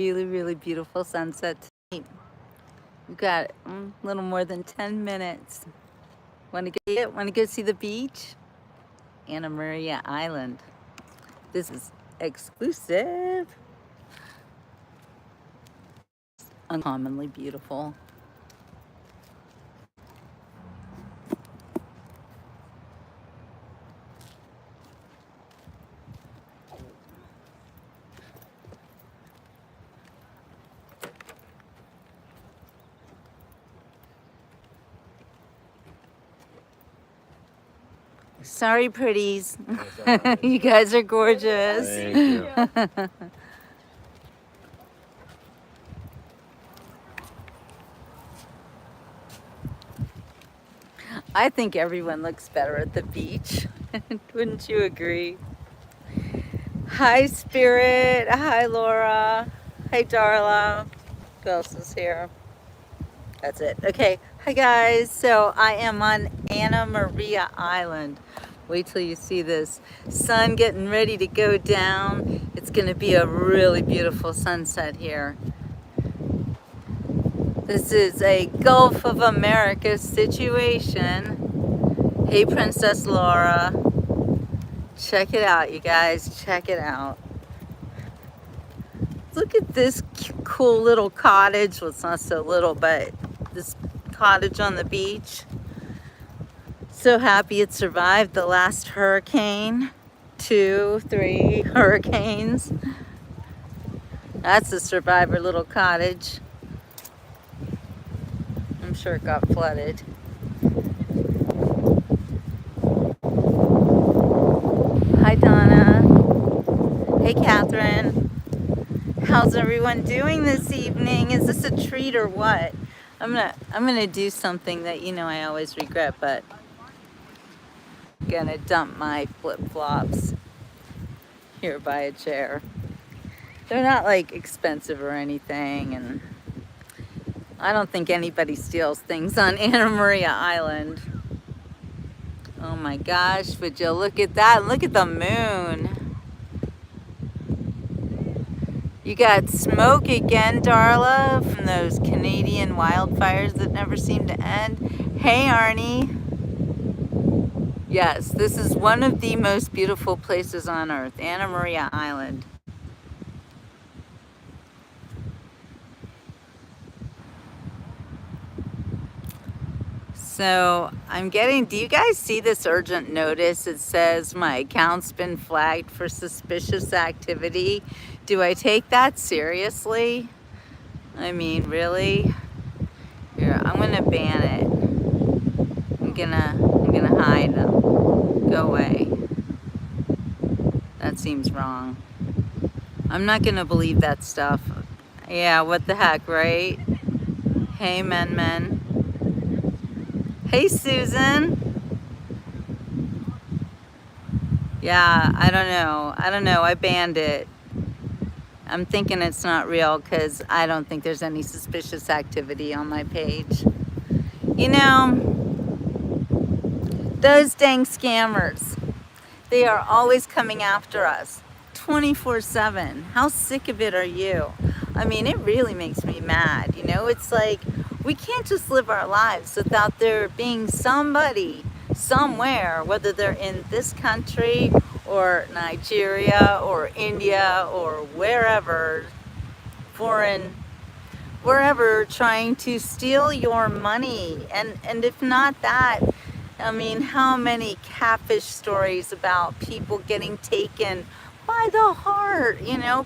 Really, really beautiful sunset tonight. We've got a little more than 10 minutes. Want to go see the beach? Anna Maria Island. This is exclusive. Uncommonly beautiful. Sorry, pretties. You guys are gorgeous. Thank you. I think everyone looks better at the beach. Wouldn't you agree? Hi, Spirit. Hi, Laura. Hi, Darla. Who else is here? That's it. Okay. Hi, guys. So I am on Anna Maria Island. Wait till you see this sun getting ready to go down. It's going to be a really beautiful sunset here. This is a Gulf of America situation. Hey, Princess Laura. Check it out, you guys. Check it out. Look at this cool little cottage. Well, it's not so little, but this cottage on the beach. So happy it survived the last hurricane. 2, 3 hurricanes. That's a survivor little cottage. I'm sure it got flooded. Hi, Donna. Hey, Catherine. How's everyone doing this evening? Is this a treat or what? I'm gonna do something that I always regret, but I'm gonna dump my flip-flops here by a chair. They're not like expensive or anything, and I don't think anybody steals things on Anna Maria Island. Oh my gosh, would you look at that? Look at the moon. You got smoke again, Darla, from those Canadian wildfires that never seem to end. Hey, Arnie. Yes, this is one of the most beautiful places on earth, Anna Maria Island. So do you guys see this urgent notice? It says my account's been flagged for suspicious activity. Do I take that seriously? I mean, really? Here, I'm gonna ban it. I'm gonna hide them. Go away. That seems wrong. I'm not gonna believe that stuff. Yeah, what the heck, right? Hey, men. Hey, Susan. Yeah, I don't know. I banned it. I'm thinking it's not real because I don't think there's any suspicious activity on my page. Those dang scammers, they are always coming after us 24/7. How sick of it are you? I mean, it really makes me mad. It's like we can't just live our lives without there being somebody somewhere, whether they're in this country or Nigeria or India or wherever, wherever, trying to steal your money. And if not that, I mean, how many catfish stories about people getting taken by the heart,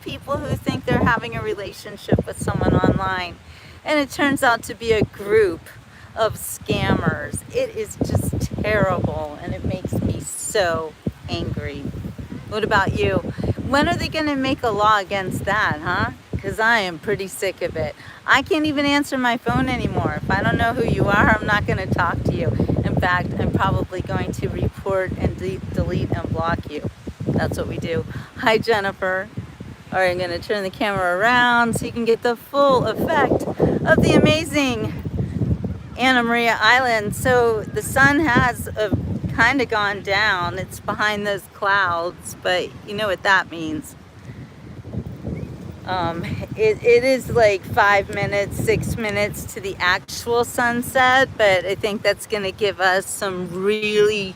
people who think they're having a relationship with someone online, and it turns out to be a group of scammers. It is just terrible, and it makes me so angry. What about you? When are they going to make a law against that, huh? Because I am pretty sick of it. I can't even answer my phone anymore. If I don't know who you are, I'm not going to talk to you. In fact, I'm probably going to report and delete and block you. That's what we do. Hi, Jennifer. All right, I'm going to turn the camera around so you can get the full effect of the amazing Anna Maria Island. So the sun has kind of gone down. It's behind those clouds, but you know what that means. It is like 5 minutes, 6 minutes to the actual sunset, but I think that's going to give us some really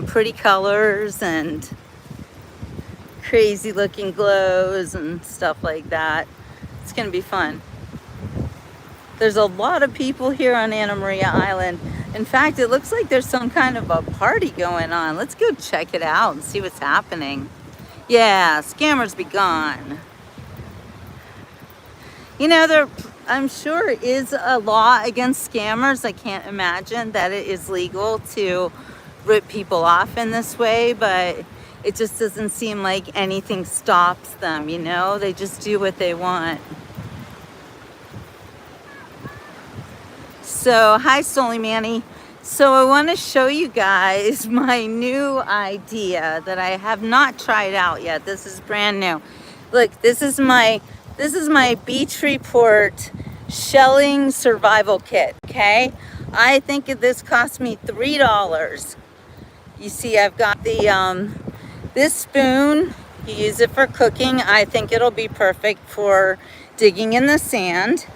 pretty colors and crazy looking glows and stuff like that. It's going to be fun. There's a lot of people here on Anna Maria Island. In fact, it looks like there's some kind of a party going on. Let's go check it out and see what's happening. Yeah, scammers be gone. You know, I'm sure is a law against scammers. I can't imagine that it is legal to rip people off in this way, but it just doesn't seem like anything stops them, you know? They just do what they want. So, hi, Stoli Manny. So I want to show you guys my new idea that I have not tried out yet. This is brand new. Look, this is my Beach Report shelling survival kit, okay? I think this cost me $3. You see, I've got the this spoon. You use it for cooking. I think it'll be perfect for digging in the sand.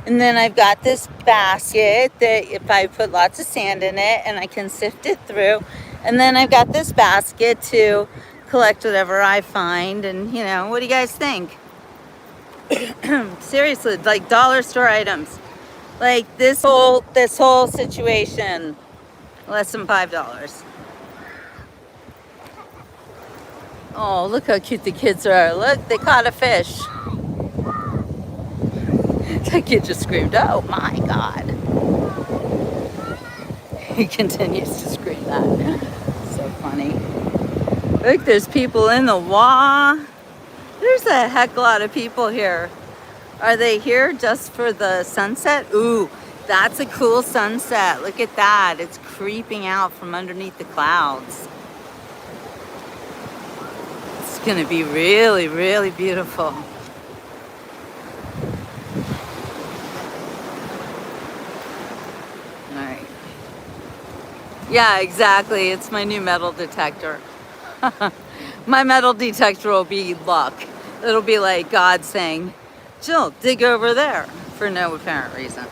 And then I've got this basket that if I put lots of sand in it and I can sift it through. And then I've got this basket to collect whatever I find. And you know, what do you guys think? Seriously, like dollar store items. Like this whole situation, less than $5. Oh, look how cute the kids are. Look, they caught a fish. That kid just screamed, oh my God. He continues to scream that. So funny. Look, there's people in the water. There's a heck of a lot of people here. Are they here just for the sunset? Ooh, that's a cool sunset. Look at that. It's creeping out from underneath the clouds. It's gonna be really, really beautiful. Yeah, exactly. It's my new metal detector. My metal detector will be luck. It'll be like God saying, Jill, dig over there, for no apparent reason.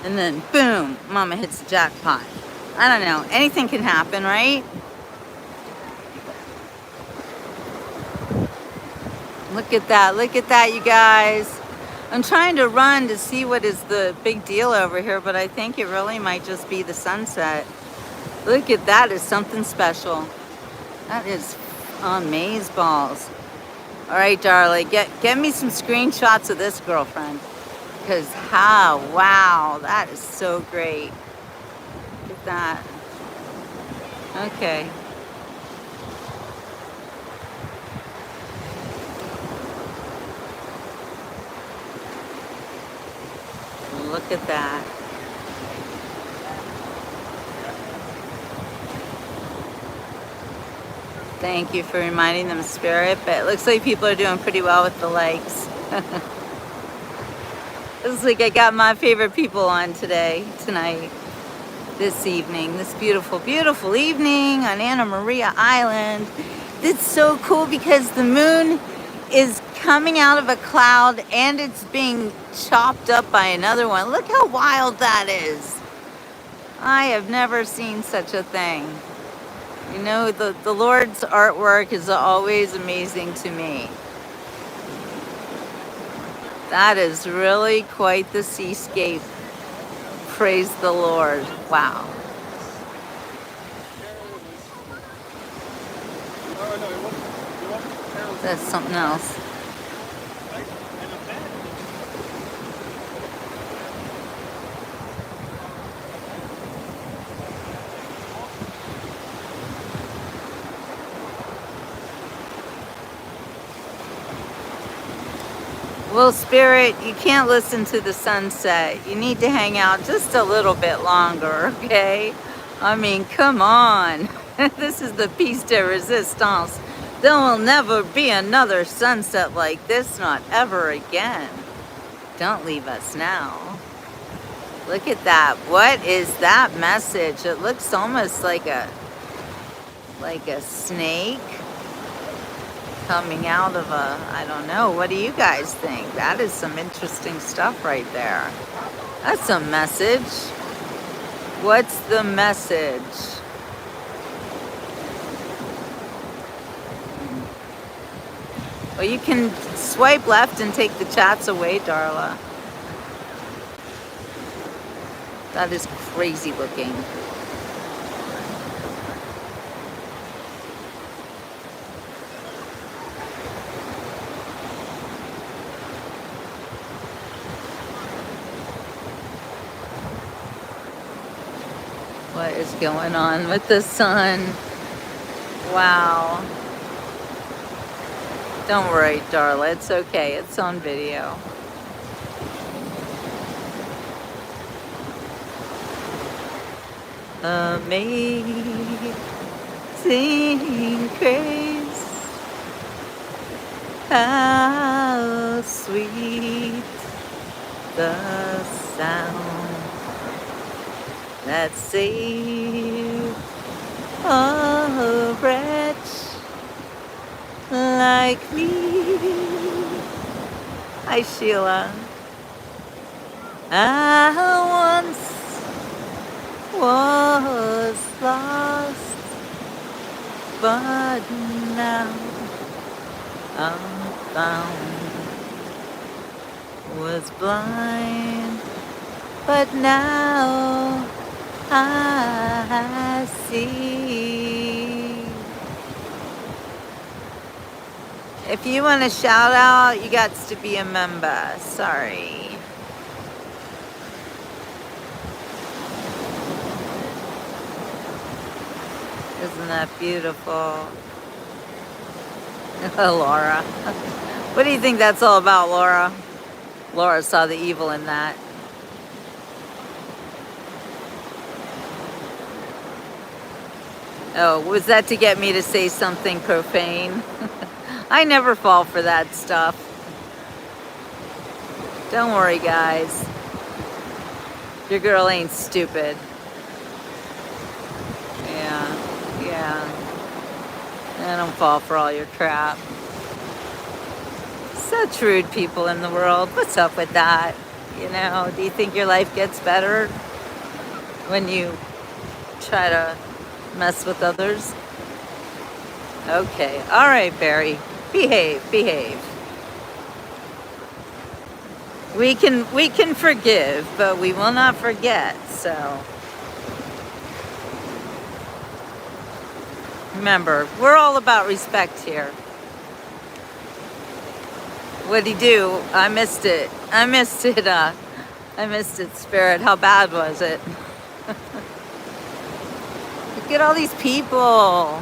And then boom, mama hits the jackpot. I don't know. Anything can happen, right? Look at that. Look at that, you guys. I'm trying to run to see what is the big deal over here, but I think it really might just be the sunset. Look at that, is something special. That is amaze balls. All right, darling, get me some screenshots of this, girlfriend. Because wow, that is so great. Look at that. Okay. Look at that. Thank you for reminding them, Spirit. But it looks like people are doing pretty well with the likes. Looks like I got my favorite people on tonight, this evening. This beautiful, beautiful evening on Anna Maria Island. It's so cool because the moon is coming out of a cloud and it's being chopped up by another one. Look how wild that is. I have never seen such a thing. You know, the Lord's artwork is always amazing to me. That is really quite the seascape. Praise the Lord. Wow. That's something else. Well, Spirit, you can't listen to the sunset. You need to hang out just a little bit longer, okay? I mean, come on. This is the piece de resistance. There will never be another sunset like this, not ever again. Don't leave us now. Look at that. What is that message? It looks almost like a snake. coming out of a, I don't know, what do you guys think? That is some interesting stuff right there. That's a message. What's the message? Well, you can swipe left and take the chats away, Darla. That is crazy looking. What is going on with the sun? Wow. Don't worry, Darla. It's okay. It's on video. Amazing grace, how sweet the sound that saved a wretch like me. Hi, Sheila. I once was lost, but now I'm found. Was blind, but now I see. If you want to shout out, you got to be a member. Sorry. Isn't that beautiful? Laura. What do you think that's all about, Laura? Laura saw the evil in that. Oh, was that to get me to say something profane? I never fall for that stuff. Don't worry, guys. Your girl ain't stupid. Yeah. I don't fall for all your crap. Such rude people in the world. What's up with that? You know, do you think your life gets better when you try to mess with others? Okay. All right, Barry. Behave. We can forgive, but we will not forget. So remember, we're all about respect here. What'd he do? I missed it, Spirit. How bad was it? Look at all these people.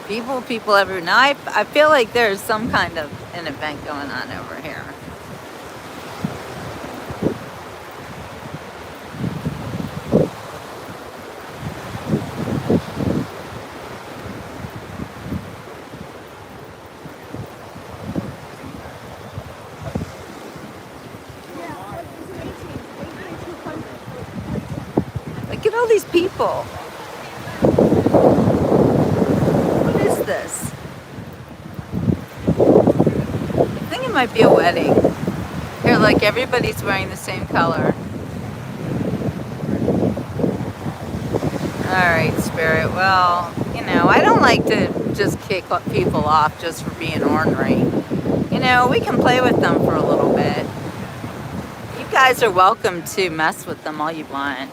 People everywhere. Now I feel like there's some kind of an event going on over here. Look at all these people. What is this? I think it might be a wedding. Here, look, everybody's wearing the same color. Alright, Spirit. Well, you know, I don't like to just kick people off just for being ornery. You know, we can play with them for a little bit. You guys are welcome to mess with them all you want.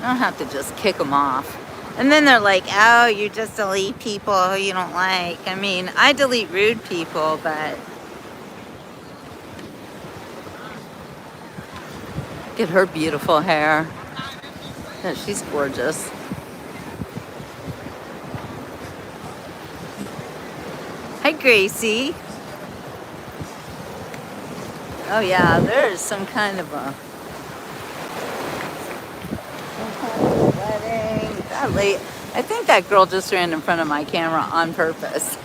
I don't have to just kick them off. And then they're like, oh, you just delete people who you don't like. I mean, I delete rude people, but look at her beautiful hair. Yeah, she's gorgeous. Hi, Gracie. Oh yeah, there's some kind of a wedding. That late. I think that girl just ran in front of my camera on purpose.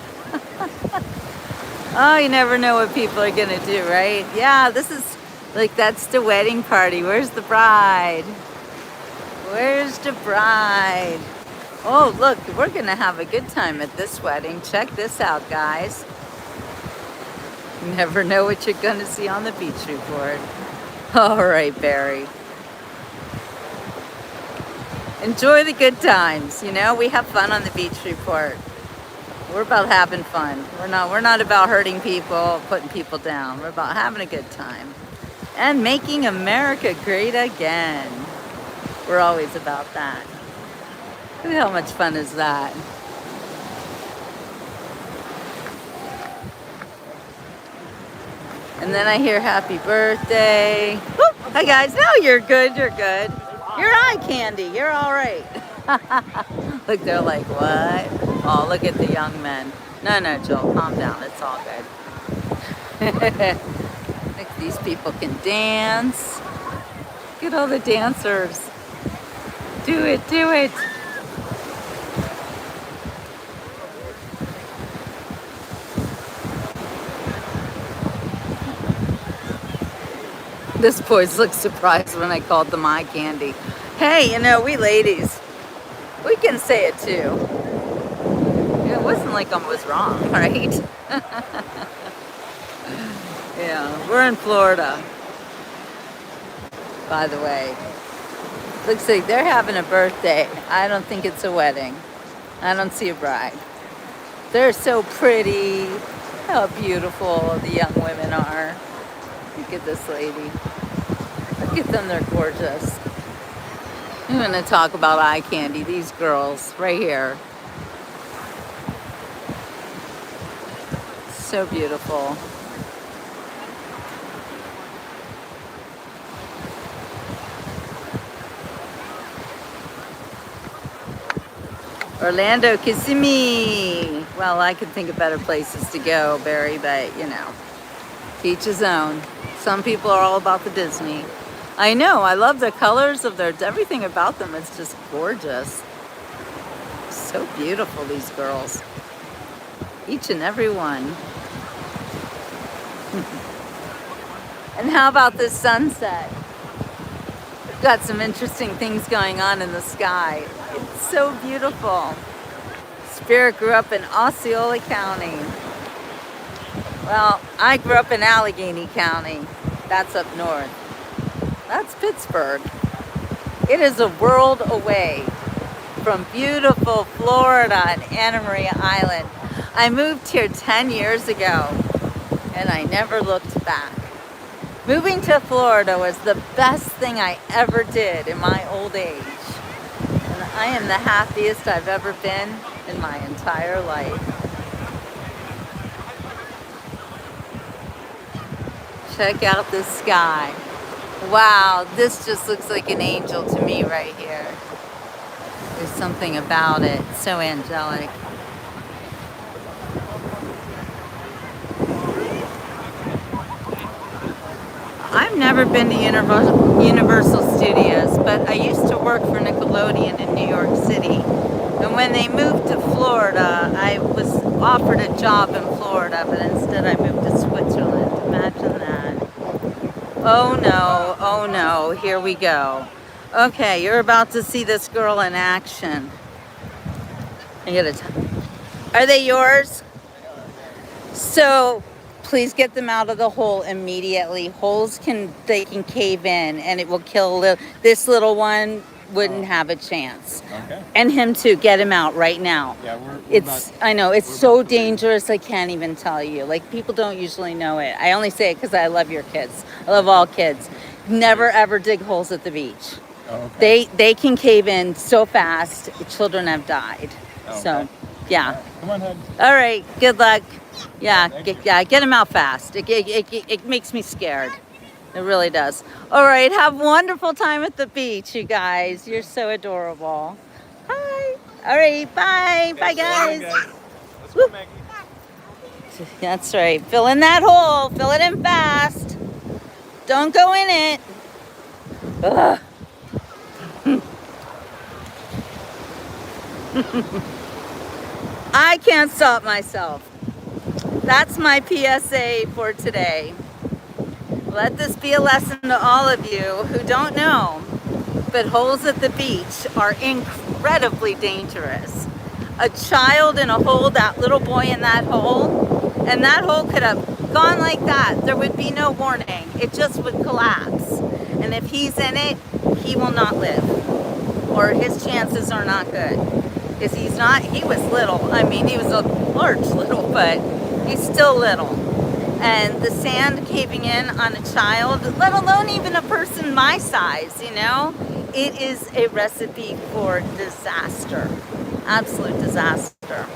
Oh, you never know what people are gonna do, right? Yeah, this is like, that's the wedding party. Where's the bride? Where's the bride? Oh, look, we're gonna have a good time at this wedding. Check this out, guys. You never know what you're gonna see on the beach report. All right, Barry. Enjoy the good times. You know, we have fun on the beach report. We're about having fun. We're not about hurting people, putting people down. We're about having a good time and making America great again. We're always about that. Look at how much fun is that? And then I hear happy birthday. Whoop. Hi guys, no, you're good, you're good. You're eye candy, you're all right. Look, they're like, what? Oh, look at the young men. No, Joel, calm down, it's all good. Look, these people can dance. Look at all the dancers. Do it, do it. This boys look surprised when I called them eye candy. Hey, you know, we ladies, we can say it too. It wasn't like I was wrong, right? Yeah, we're in Florida, by the way. Looks like they're having a birthday. I don't think it's a wedding. I don't see a bride. They're so pretty. How beautiful the young women are. Look at this lady. Look at them, they're gorgeous. I'm gonna talk about eye candy. These girls right here. So beautiful. Orlando Kissimmee. Well, I could think of better places to go, Barry, but you know, each his own. Some people are all about the Disney. I know, I love the colors of everything about them is just gorgeous. So beautiful, these girls. Each and every one. And how about this sunset? We've got some interesting things going on in the sky. It's so beautiful. Spirit grew up in Osceola County. Well, I grew up in Allegheny County. That's up north. That's Pittsburgh. It is a world away from beautiful Florida and Anna Maria Island. I moved here 10 years ago and I never looked back. Moving to Florida was the best thing I ever did in my old age. And I am the happiest I've ever been in my entire life. Check out the sky. Wow, this just looks like an angel to me right here. There's something about it, so angelic. I've never been to Universal Studios, but I used to work for Nickelodeon in New York City. And when they moved to Florida, I was offered a job in Florida, but instead I moved to Switzerland. Imagine that. Oh no, here we go. Okay, you're about to see this girl in action. Are they yours? So please get them out of the hole immediately. Holes they can cave in and it will kill this little one wouldn't have a chance. Okay. And him too. Get him out right now. Yeah, I know it's so dangerous. I can't even tell you. Like people don't usually know it. I only say it because I love your kids. I love all kids. Never ever dig holes at the beach. Oh, okay. They can cave in so fast. Children have died. Oh, So, okay. yeah. Come on, head. All right. Good luck. Yeah. Thank Get him out fast. It makes me scared. It really does. All right. Have a wonderful time at the beach, you guys. You're so adorable. Hi. All right. Bye. Bye, guys. Let's go, Maggie. That's right. Fill in that hole. Fill it in fast. Don't go in it. Ugh. I can't stop myself. That's my PSA for today. Let this be a lesson to all of you who don't know, but holes at the beach are incredible. incredibly dangerous. A child in a hole, that little boy in that hole, and that hole could have gone like that. There would be no warning. It just would collapse. And if he's in it, he will not live, or his chances are not good. Because he was little. I mean, he was a large little, but he's still little. And the sand caving in on a child, let alone even a person my size, you know, it is a recipe for disaster. Absolute disaster.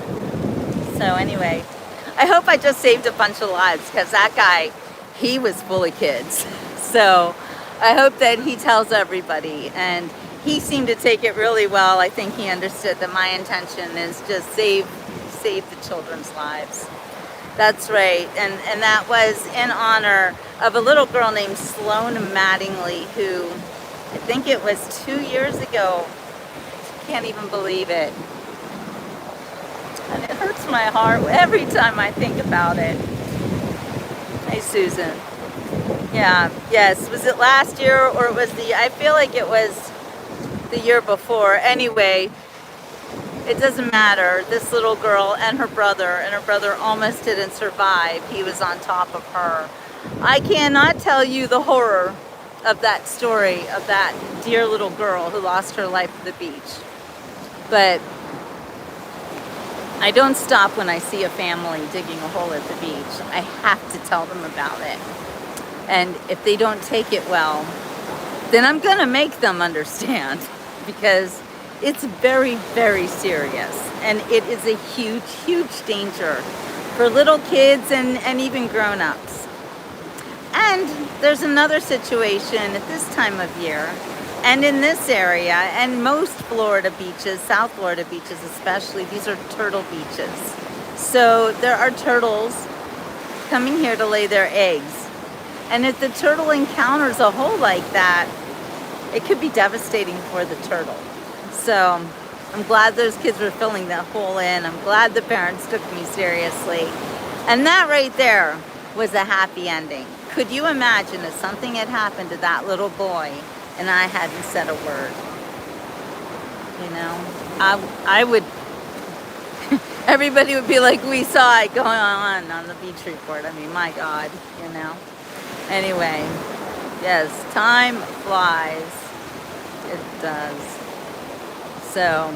So anyway, I hope I just saved a bunch of lives, because that guy, he was full of kids. So I hope that he tells everybody, and he seemed to take it really well. I think he understood that my intention is just save the children's lives. That's right, and that was in honor of a little girl named Sloan Mattingly, who I think it was 2 years ago. Can't even believe it. And it hurts my heart every time I think about it. Hey, Susan. Yeah, yes. Was it last year, or was I feel like it was the year before. Anyway, it doesn't matter. This little girl and her brother almost didn't survive. He was on top of her. I cannot tell you the horror of that story of that dear little girl who lost her life at the beach. But I don't stop when I see a family digging a hole at the beach. I have to tell them about it. And if they don't take it well, then I'm gonna make them understand, because it's very, very serious. And it is a huge, huge danger for little kids and even grown-ups. And there's another situation at this time of year, and in this area, and most Florida beaches, South Florida beaches especially, these are turtle beaches. So there are turtles coming here to lay their eggs. And if the turtle encounters a hole like that, it could be devastating for the turtle. So I'm glad those kids were filling that hole in. I'm glad the parents took me seriously. And that right there was a happy ending. Could you imagine if something had happened to that little boy and I hadn't said a word? You know, I would, everybody would be like, we saw it going on the beach report. I mean, my God, you know. Anyway, yes, time flies. It does. So,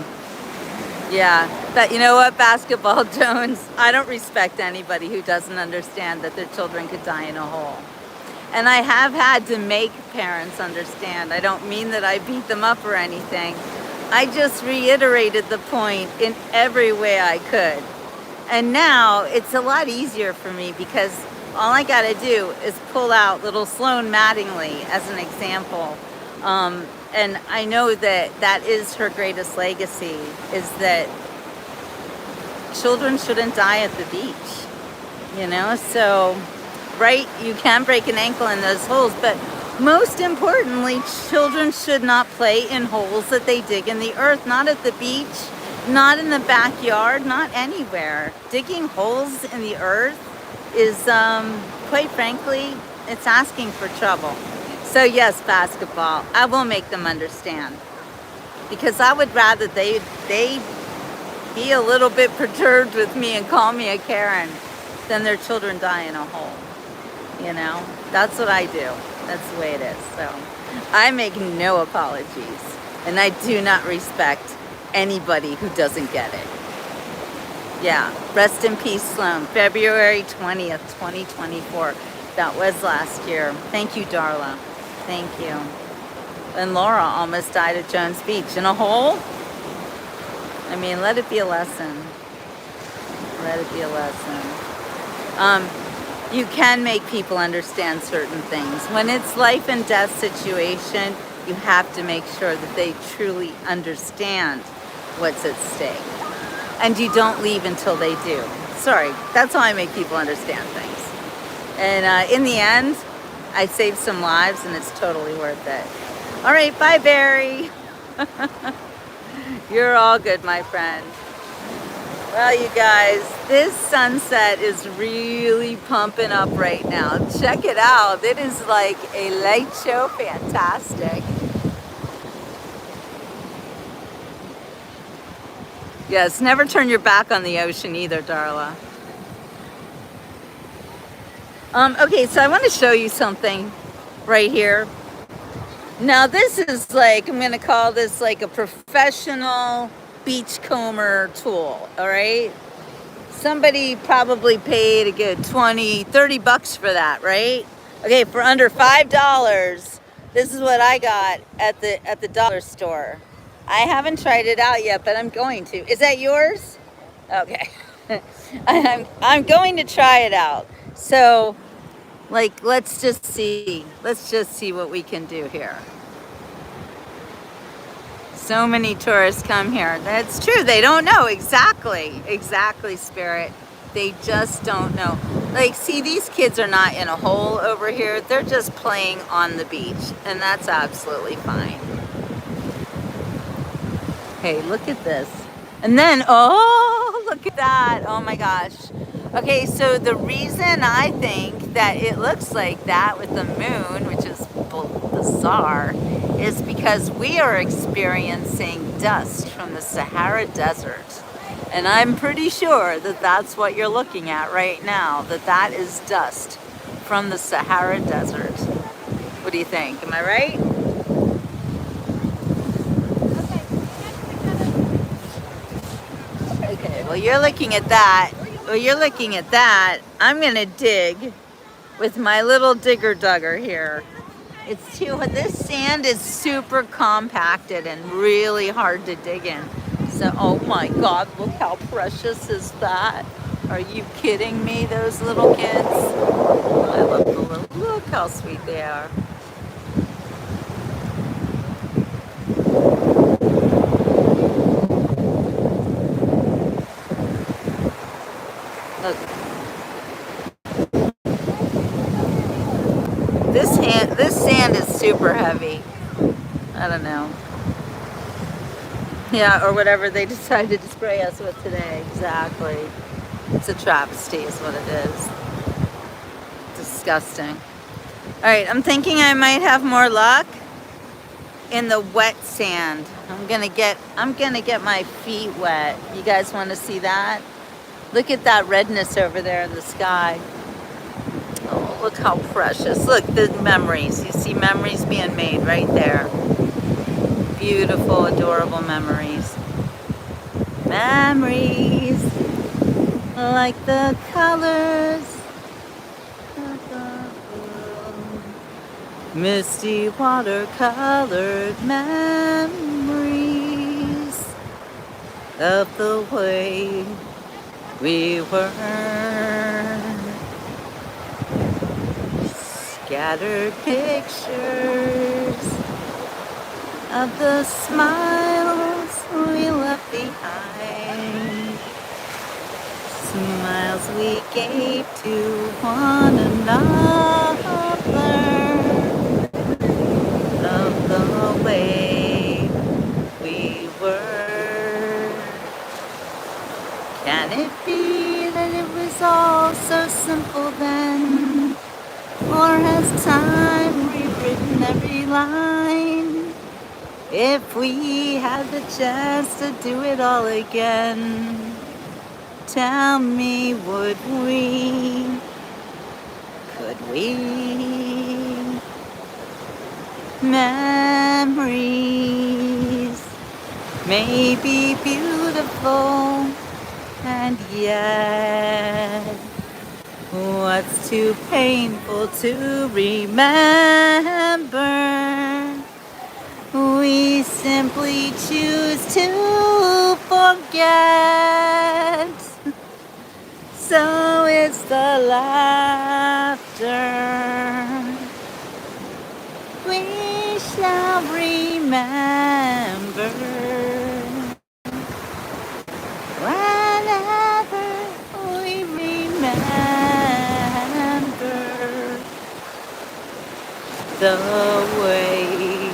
yeah, but you know what, Basketball Jones, I don't respect anybody who doesn't understand that their children could die in a hole. And I have had to make parents understand. I don't mean that I beat them up or anything. I just reiterated the point in every way I could. And now it's a lot easier for me, because all I gotta do is pull out little Sloan Mattingly as an example. And I know that that is her greatest legacy, is that children shouldn't die at the beach, you know? So, right, you can break an ankle in those holes, but most importantly, children should not play in holes that they dig in the earth, not at the beach, not in the backyard, not anywhere. Digging holes in the earth is, quite frankly, it's asking for trouble. So yes, basketball, I will make them understand, because I would rather they be a little bit perturbed with me and call me a Karen than their children die in a hole. You know, that's what I do. That's the way it is. So I make no apologies, and I do not respect anybody who doesn't get it. Yeah, rest in peace, Sloan. February 20th, 2024. That was last year. Thank you, Darla. Thank you. And Laura almost died at Jones Beach in a hole. I mean, let it be a lesson. Let it be a lesson. You can make people understand certain things. When it's life and death situation, you have to make sure that they truly understand what's at stake. And you don't leave until they do. Sorry, that's how I make people understand things. And in the end, I saved some lives, and it's totally worth it. All right, bye, Barry. You're all good, my friend. Well, you guys, this sunset is really pumping up right now. Check it out. It is like a light show. Fantastic. Yes, never turn your back on the ocean either, Darla. Okay, so I want to show you something right here. Now this is like, I'm gonna call this like a professional beachcomber tool, all right? Somebody probably paid a good 20, 30 bucks for that, right? Okay, for under $5, this is what I got at the dollar store. I haven't tried it out yet, but I'm going to. Is that yours? Okay. I'm going to try it out. So, like, let's just see what we can do here. So many tourists come here. That's true. They don't know exactly, Spirit. They just don't know. Like, see, these kids are not in a hole over here. They're just playing on the beach, and that's absolutely fine. Hey, look at this. And then, oh, look at that. Oh my gosh. Okay, so the reason I think that it looks like that with the moon, which is bizarre, is because we are experiencing dust from the Sahara Desert. And I'm pretty sure that that's what you're looking at right now, that is dust from the Sahara Desert. What do you think? Am I right? Okay, well, you're looking at that. I'm gonna dig with my little digger dugger here. This sand is super compacted and really hard to dig in. So, oh my God, look how precious is that. Are you kidding me, those little kids? I love the little, look how sweet they are. Look. This sand is super heavy. I don't know. Yeah, or whatever they decided to spray us with today. Exactly. It's a travesty is what it is. Disgusting. All right, I'm thinking I might have more luck in the wet sand. I'm gonna get my feet wet. You guys want to see that? Look at that redness over there in the sky. Oh, look how precious. Look, the memories. You see memories being made right there. Beautiful, adorable memories. Memories, like the colors of the world. Misty watercolored memories of the way we were. Scattered pictures of the smiles we left behind, smiles we gave to one another, of the way we were. Can it be that it was all so simple then? Or has time rewritten every line? If we had the chance to do it all again, tell me, would we? Could we? Memories may be beautiful, and yet what's too painful to remember? We simply choose to forget. So it's the laughter we shall remember. Whenever we remember the way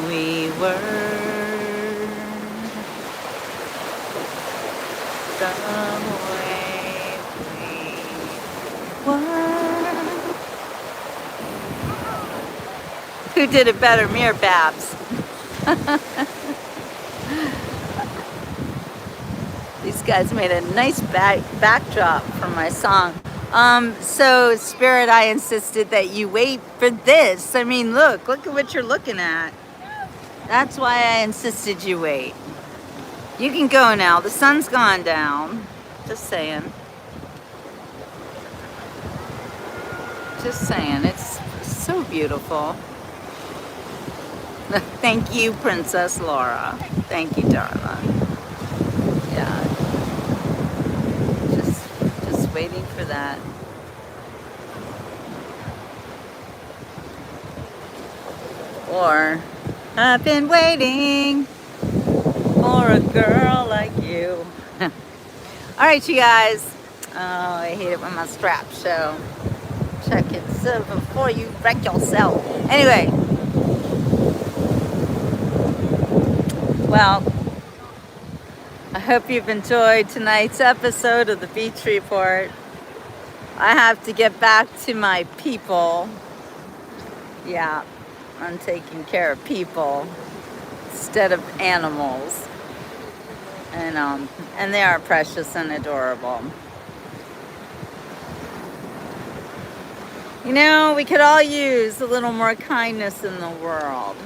we were, the way we were. Who did it better, me or Babs? These guys made a nice backdrop for my song. So Spirit, I insisted that you wait for this. I mean, look at what you're looking at. That's why I insisted you wait. You can go now. The sun's gone down. Just saying. Just saying. It's so beautiful. Thank you, Princess Laura. Thank you, darling. Yeah. Just waiting for that. Or I've been waiting for a girl like you. All right, you guys. Oh, I hate it when my straps show. Check it so before you wreck yourself. Anyway. Well, I hope you've enjoyed tonight's episode of the Beach Report. I have to get back to my people. Yeah, I'm taking care of people instead of animals. And they are precious and adorable. You know, we could all use a little more kindness in the world.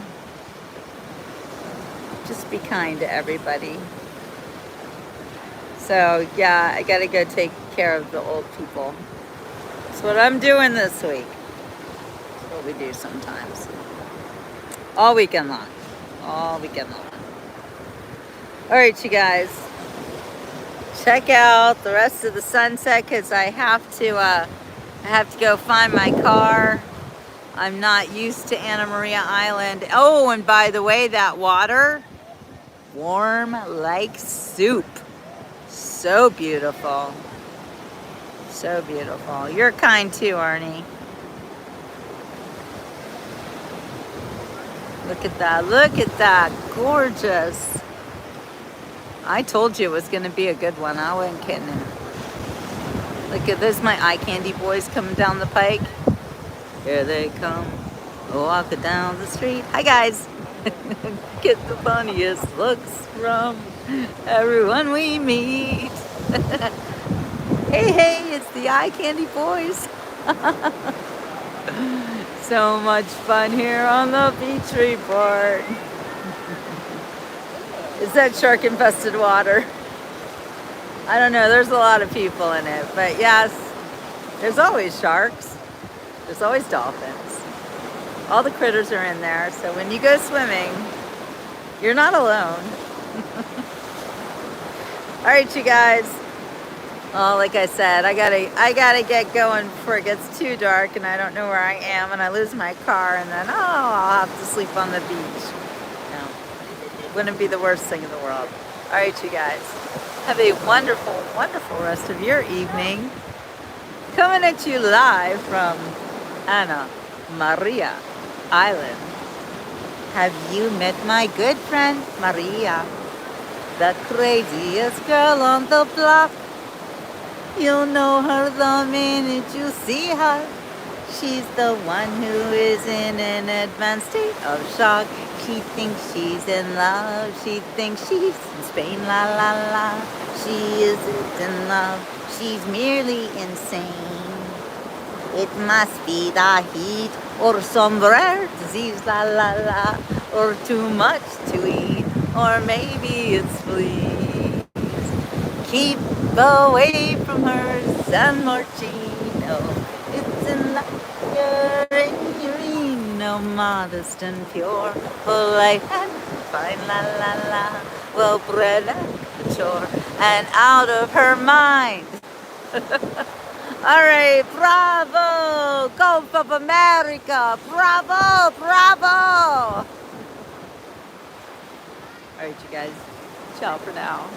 Just be kind to everybody. So, yeah, I gotta go take care of the old people. That's what I'm doing this week. That's what we do sometimes. All weekend long. All weekend long. All right, you guys. Check out the rest of the sunset because I have to go find my car. I'm not used to Anna Maria Island. Oh, and by the way, that water, warm like soup. So beautiful. So beautiful. You're kind too, Arnie. Look at that. Look at that. Gorgeous. I told you it was going to be a good one. I wasn't kidding. Look at this. My eye candy boys coming down the pike. Here they come. Walking down the street. Hi, guys. Get the funniest looks from everyone we meet. Hey, it's the eye candy boys. So much fun here on the Beach Report. Is that shark infested water? I don't know, there's a lot of people in it, but yes, there's always sharks. There's always dolphins. All the critters are in there, so when you go swimming, you're not alone. All right, you guys. Well, like I said, I gotta get going before it gets too dark and I don't know where I am and I lose my car and then I'll have to sleep on the beach. No, wouldn't be the worst thing in the world. All right, you guys, have a wonderful, wonderful rest of your evening. Coming at you live from Anna Maria Island. Have you met my good friend Maria, the craziest girl on the block? You'll know her the minute you see her. She's the one who is in an advanced state of shock. She thinks she's in love. She thinks she's in Spain, la la la. She isn't in love. She's merely insane. It must be the heat or some rare disease, la la la. Or too much to eat, or maybe it's fleas. Keep away from her, San Martino. It's in your Reno, modest and pure, polite and fine, la la la. Well bred and mature, and out of her mind. All right, bravo! Gulf of America! Bravo! Bravo! All right, you guys. Ciao for now.